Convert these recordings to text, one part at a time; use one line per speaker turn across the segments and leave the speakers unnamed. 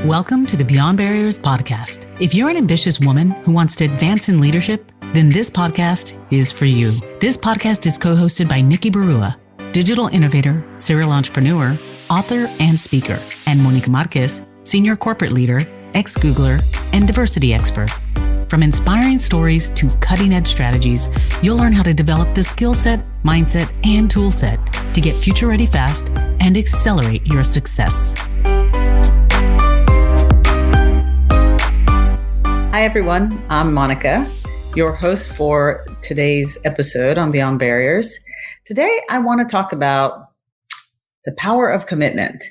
Welcome to the Beyond Barriers podcast. If you're an ambitious woman who wants to advance in leadership, then this podcast is for you. This podcast is co-hosted by Nikki Barua, digital innovator, serial entrepreneur, author, and speaker, and Monica Marquez, senior corporate leader, ex-Googler, and diversity expert. From inspiring stories to cutting-edge strategies, you'll learn how to develop the skill set, mindset, and tool set to get future-ready fast and accelerate your success. Hi, everyone. I'm Monica, your host for today's episode on Beyond Barriers. Today, I want to talk about the power of commitment.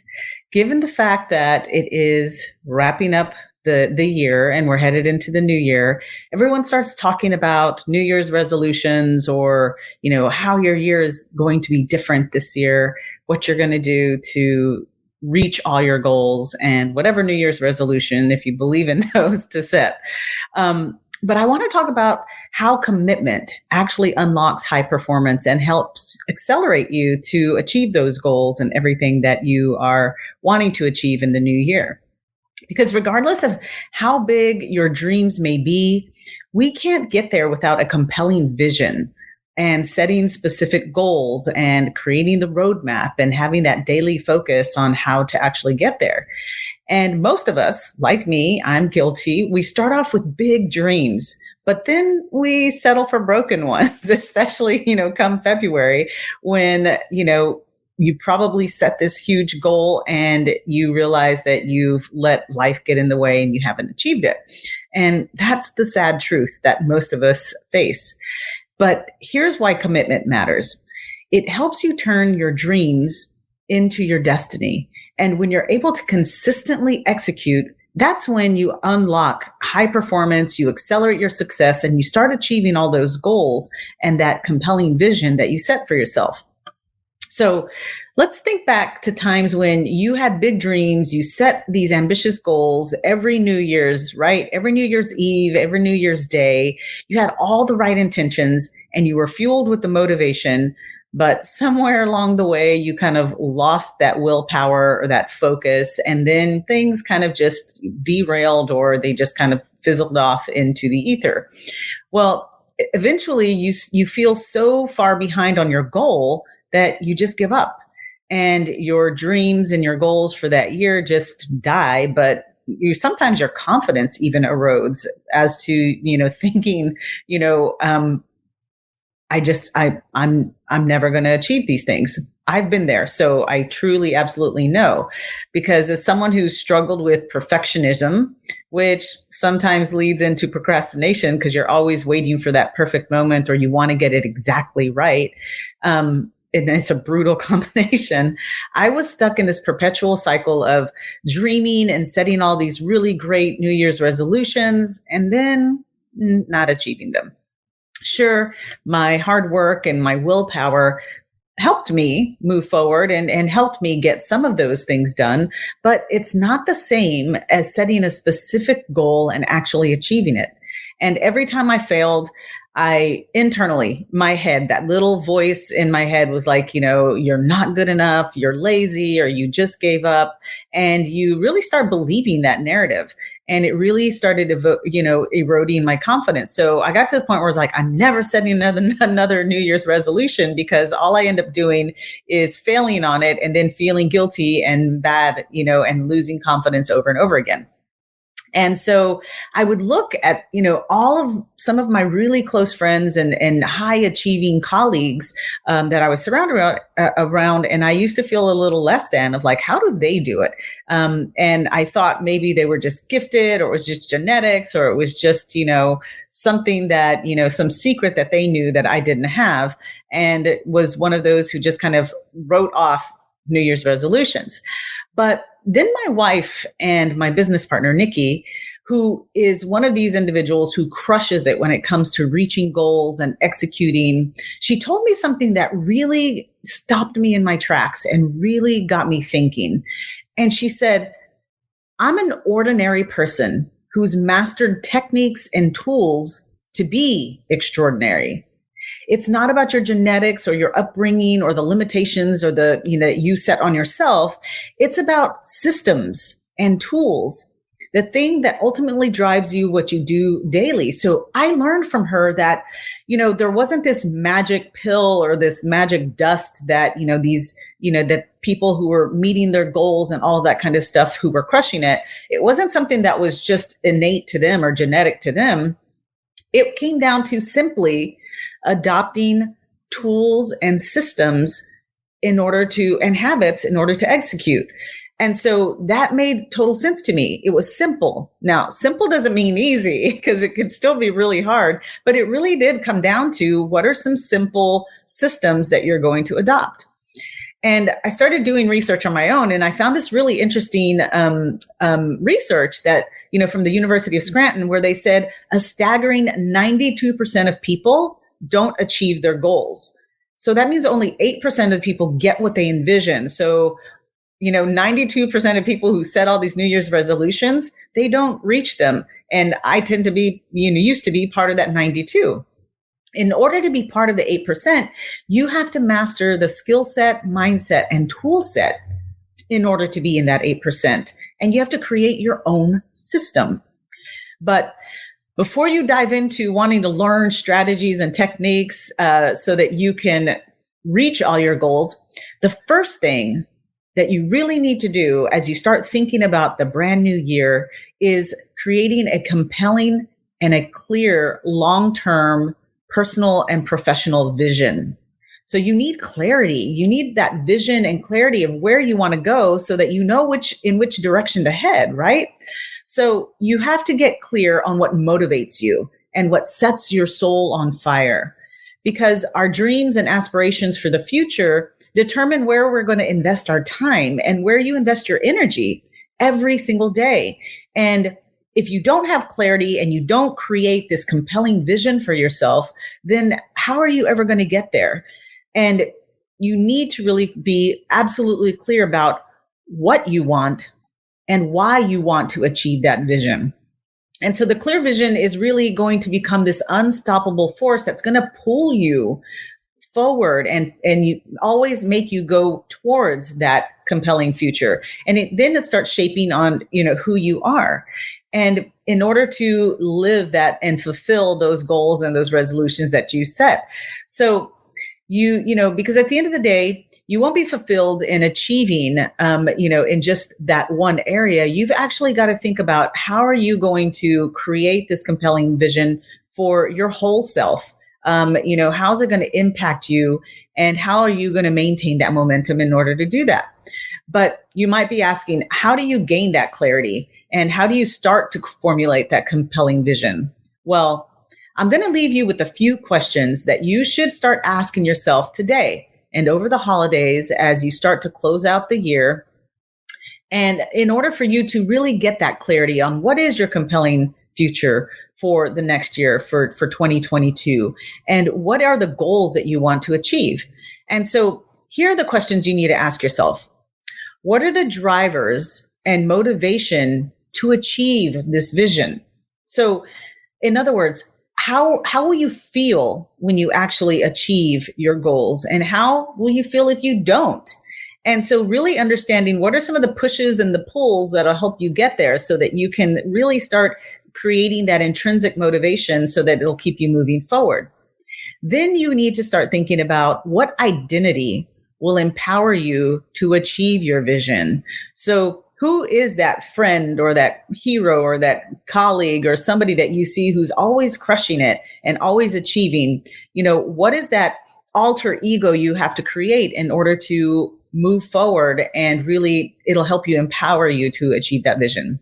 Given the fact that it is wrapping up the year and we're headed into the new year, everyone starts talking about New Year's resolutions or, how your year is going to be different this year, what you're going to do to reach all your goals and whatever New Year's resolution, if you believe in those, to set. But I want to talk about how commitment actually unlocks high performance and helps accelerate you to achieve those goals and everything that you are wanting to achieve in the new year. Because regardless of how big your dreams may be, we can't get there without a compelling vision and setting specific goals and creating the roadmap and having that daily focus on how to actually get there. And most of us, like me, I'm guilty, we start off with big dreams, but then we settle for broken ones, especially, come February when, you probably set this huge goal and you realize that you've let life get in the way and you haven't achieved it. And that's the sad truth that most of us face. But here's why commitment matters. It helps you turn your dreams into your destiny. And when you're able to consistently execute, that's when you unlock high performance, you accelerate your success, and you start achieving all those goals and that compelling vision that you set for yourself. So let's think back to times when you had big dreams, you set these ambitious goals every New Year's, right? Every New Year's Eve, every New Year's Day, you had all the right intentions and you were fueled with the motivation, but somewhere along the way, you kind of lost that willpower or that focus, and then things kind of just derailed or they just kind of fizzled off into the ether. Well, eventually you feel so far behind on your goal that you just give up and your dreams and your goals for that year just die. But sometimes your confidence even erodes as to, thinking, I'm never going to achieve these things. I've been there. So I truly, absolutely know, because as someone who's struggled with perfectionism, which sometimes leads into procrastination because you're always waiting for that perfect moment or you want to get it exactly right. And it's a brutal combination. I was stuck in this perpetual cycle of dreaming and setting all these really great New Year's resolutions and then not achieving them. Sure, my hard work and my willpower helped me move forward and helped me get some of those things done, but it's not the same as setting a specific goal and actually achieving it. And every time I failed, internally, my head, that little voice in my head was like, you're not good enough, you're lazy, or you just gave up. And you really start believing that narrative. And it really started, eroding my confidence. So I got to the point where I was like, I'm never setting another New Year's resolution because all I end up doing is failing on it and then feeling guilty and bad, and losing confidence over and over again. And so I would look at, some of my really close friends and high achieving colleagues that I was surrounded around. And I used to feel a little less than of like, how do they do it? And I thought maybe they were just gifted or it was just genetics or it was just, something that, some secret that they knew that I didn't have. And it was one of those who just kind of wrote off New Year's resolutions. But then my wife and my business partner, Nikki, who is one of these individuals who crushes it when it comes to reaching goals and executing, she told me something that really stopped me in my tracks and really got me thinking. And she said, I'm an ordinary person who's mastered techniques and tools to be extraordinary. It's not about your genetics or your upbringing or the limitations or that you set on yourself. It's about systems and tools, the thing that ultimately drives you what you do daily. So I learned from her that, there wasn't this magic pill or this magic dust that, that people who were meeting their goals and all of that kind of stuff who were crushing it, it wasn't something that was just innate to them or genetic to them. It came down to simply adopting tools and systems and habits in order to execute. And so that made total sense to me. It was simple. Now, simple doesn't mean easy because it could still be really hard, but it really did come down to what are some simple systems that you're going to adopt. And I started doing research on my own, and I found this really interesting research that, from the University of Scranton, where they said a staggering 92% of people don't achieve their goals. So that means only 8% of people get what they envision. So 92% of people who set all these New Year's resolutions, they don't reach them. And I tend to be, used to be part of that 92. In order to be part of the 8%, you have to master the skill set, mindset, and tool set in order to be in that 8%. And you have to create your own system. But before you dive into wanting to learn strategies and techniques so that you can reach all your goals, the first thing that you really need to do as you start thinking about the brand new year is creating a compelling and a clear long-term personal and professional vision. So you need clarity. You need that vision and clarity of where you want to go so that you know in which direction to head, right? So you have to get clear on what motivates you and what sets your soul on fire, because our dreams and aspirations for the future determine where we're going to invest our time and where you invest your energy every single day. And if you don't have clarity and you don't create this compelling vision for yourself, then how are you ever going to get there? And you need to really be absolutely clear about what you want and why you want to achieve that vision. And so the clear vision is really going to become this unstoppable force that's going to pull you forward and you always make you go towards that compelling future. And then it starts shaping on, who you are. And in order to live that and fulfill those goals and those resolutions that you set. So because at the end of the day, you won't be fulfilled in achieving, in just that one area. You've actually got to think about how are you going to create this compelling vision for your whole self? How's it going to impact you, and how are you going to maintain that momentum in order to do that? But you might be asking, how do you gain that clarity, and how do you start to formulate that compelling vision? Well, I'm going to leave you with a few questions that you should start asking yourself today and over the holidays as you start to close out the year. And in order for you to really get that clarity on what is your compelling future for the next year, for 2022, and what are the goals that you want to achieve? And so here are the questions you need to ask yourself. What are the drivers and motivation to achieve this vision? So in other words, how will you feel when you actually achieve your goals, and how will you feel if you don't? And so really understanding what are some of the pushes and the pulls that'll help you get there so that you can really start creating that intrinsic motivation so that it'll keep you moving forward. Then you need to start thinking about what identity will empower you to achieve your vision. So who is that friend or that hero or that colleague or somebody that you see who's always crushing it and always achieving? What is that alter ego you have to create in order to move forward, and really it'll help you empower you to achieve that vision.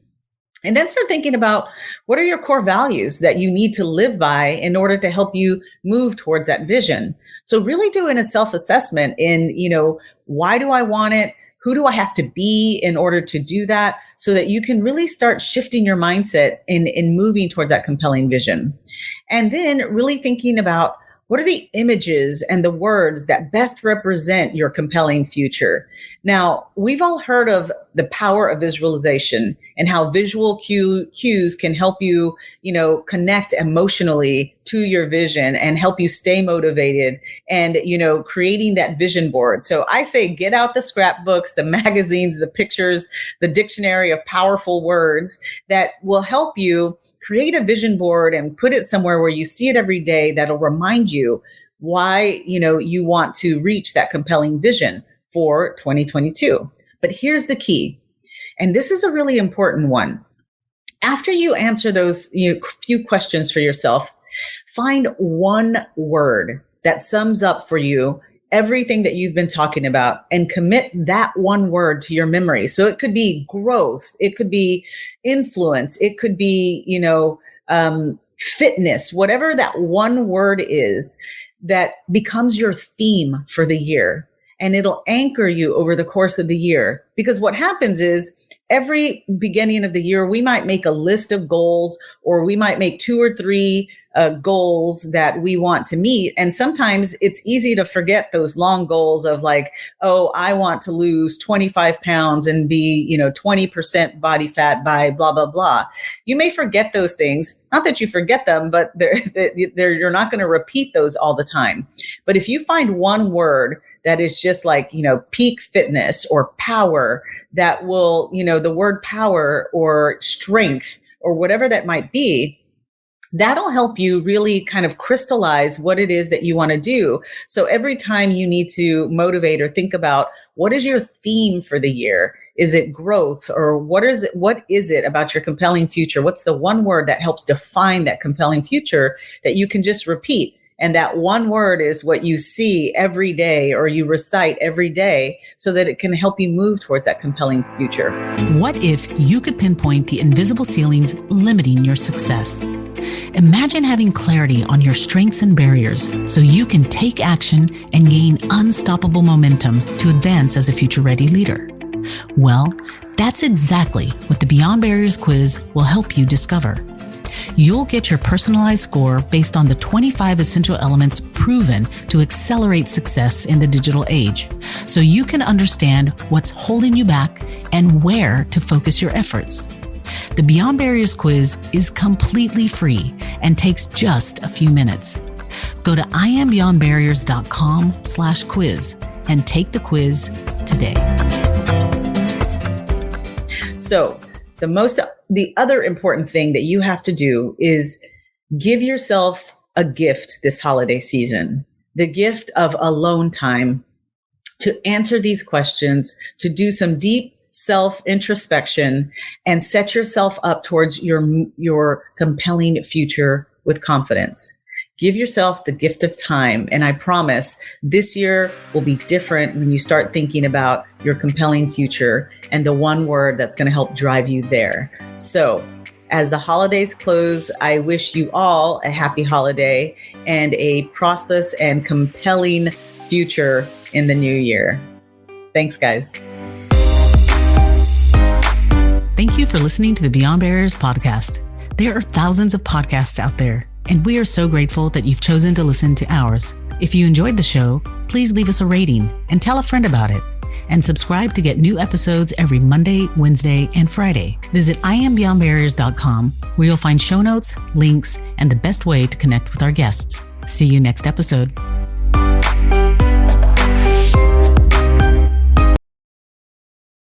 And then start thinking about what are your core values that you need to live by in order to help you move towards that vision. So really doing a self-assessment in, why do I want it? Who do I have to be in order to do that, so that you can really start shifting your mindset in moving towards that compelling vision. And then really thinking about What are the images and the words that best represent your compelling future? Now, we've all heard of the power of visualization and how visual cues can help you, connect emotionally to your vision and help you stay motivated and, creating that vision board. So I say, get out the scrapbooks, the magazines, the pictures, the dictionary of powerful words that will help you create a vision board and put it somewhere where you see it every day. That'll remind you why, you want to reach that compelling vision for 2022. But here's the key. And this is a really important one. After you answer those few questions for yourself, find one word that sums up for you everything that you've been talking about and commit that one word to your memory. So it could be growth. It could be influence. It could be, fitness, whatever that one word is that becomes your theme for the year. And it'll anchor you over the course of the year. Because what happens is every beginning of the year, we might make a list of goals, or we might make 2 or 3 goals that we want to meet. And sometimes it's easy to forget those long goals of like, oh, I want to lose 25 pounds and be, 20% body fat by blah, blah, blah. You may forget those things. Not that you forget them, but you're not going to repeat those all the time. But if you find one word that is just like, peak fitness or power, that will, the word power or strength or whatever that might be, that'll help you really kind of crystallize what it is that you want to do. So every time you need to motivate or think about what is your theme for the year? Is it growth, or what is it about your compelling future? What's the one word that helps define that compelling future that you can just repeat? And that one word is what you see every day or you recite every day so that it can help you move towards that compelling future.
What if you could pinpoint the invisible ceilings limiting your success? Imagine having clarity on your strengths and barriers so you can take action and gain unstoppable momentum to advance as a future-ready leader. Well, that's exactly what the Beyond Barriers quiz will help you discover. You'll get your personalized score based on the 25 essential elements proven to accelerate success in the digital age, so you can understand what's holding you back and where to focus your efforts. The Beyond Barriers quiz is completely free and takes just a few minutes. Go to iambeyondbarriers.com/quiz and take the quiz today.
So the other important thing that you have to do is give yourself a gift this holiday season, the gift of alone time to answer these questions, to do some deep self-introspection and set yourself up towards your compelling future with confidence. Give yourself the gift of time. And I promise this year will be different when you start thinking about your compelling future and the one word that's going to help drive you there. So as the holidays close, I wish you all a happy holiday and a prosperous and compelling future in the new year. Thanks, guys.
Thank you for listening to the Beyond Barriers podcast. There are thousands of podcasts out there, and we are so grateful that you've chosen to listen to ours. If you enjoyed the show, please leave us a rating and tell a friend about it. And subscribe to get new episodes every Monday, Wednesday, and Friday. Visit iambeyondbarriers.com, where you'll find show notes, links, and the best way to connect with our guests. See you next episode.